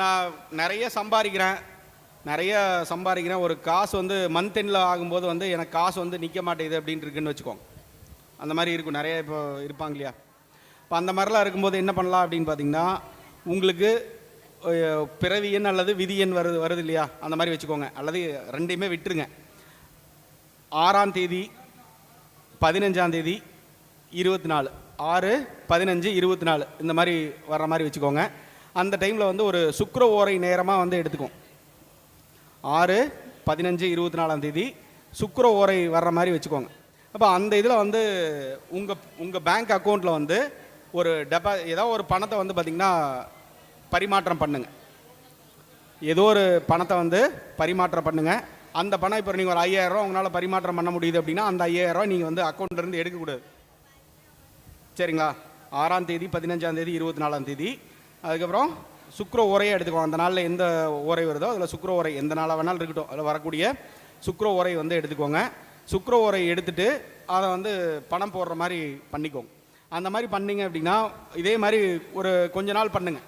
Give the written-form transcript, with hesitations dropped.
நான் நிறைய சம்பாதிக்கிறேன். ஒரு காசு வந்து மந்த் எண்டில் ஆகும்போது வந்து எனக்கு காசு வந்து நிற்க மாட்டேங்குது அப்படின்ட்டு இருக்குன்னு வச்சுக்கோங்க. அந்த மாதிரி இருக்கும், நிறைய இப்போ இருப்பாங்க இல்லையா. இப்போ அந்த மாதிரிலாம் இருக்கும்போது என்ன பண்ணலாம் அப்படின்னு பார்த்தீங்கன்னா, உங்களுக்கு பிறவி எண் அல்லது விதி எண் வருது இல்லையா, அந்த மாதிரி வச்சுக்கோங்க. அல்லது ரெண்டையுமே விட்டுருங்க. 6ஆம் தேதி 15ஆம் தேதி 24 6 15 24 இந்த மாதிரி வர்ற மாதிரி வச்சுக்கோங்க. அந்த டைமில் வந்து ஒரு சுக்கிர ஓரை நேரமாக வந்து எடுத்துக்கும். 6 15 24ஆம் தேதி சுக்கிர ஓரை வர்ற மாதிரி வச்சுக்கோங்க. அப்போ அந்த இதில் வந்து உங்கள் பேங்க் அக்கௌண்ட்டில் வந்து ஒரு ஏதோ ஒரு பணத்தை வந்து பார்த்திங்கன்னா பரிமாற்றம் பண்ணுங்க. ஏதோ ஒரு பணத்தை வந்து பரிமாற்றம் பண்ணுங்கள். அந்த பணம் இப்போ நீங்கள் ஒரு 5000 ரூபா உங்களால் பரிமாற்றம் பண்ண முடியுது அப்படின்னா அந்த 5000 ரூபா நீங்கள் வந்து அக்கௌண்ட்லேருந்து எடுக்கக்கூடாது. சரிங்களா? 6ஆம் தேதி 15ஆம் தேதி 24ஆம் தேதி அதுக்கப்புறம் சுக்கிர ஓரையை எடுத்துக்கோங்க. அந்த நாளில் எந்த ஓரை வருதோ அதில் சுக்கிர ஓரை எந்த நாளாக வேணாலும் இருக்கட்டும், அதில் வரக்கூடிய சுக்கிர ஓரை வந்து எடுத்துக்கோங்க. சுக்கிர ஓரை எடுத்துகிட்டு அதை வந்து பணம் போடுற மாதிரி பண்ணிக்கோங்க. அந்த மாதிரி பண்ணிங்க அப்படின்னா இதே மாதிரி ஒரு கொஞ்ச நாள் பண்ணுங்கள்.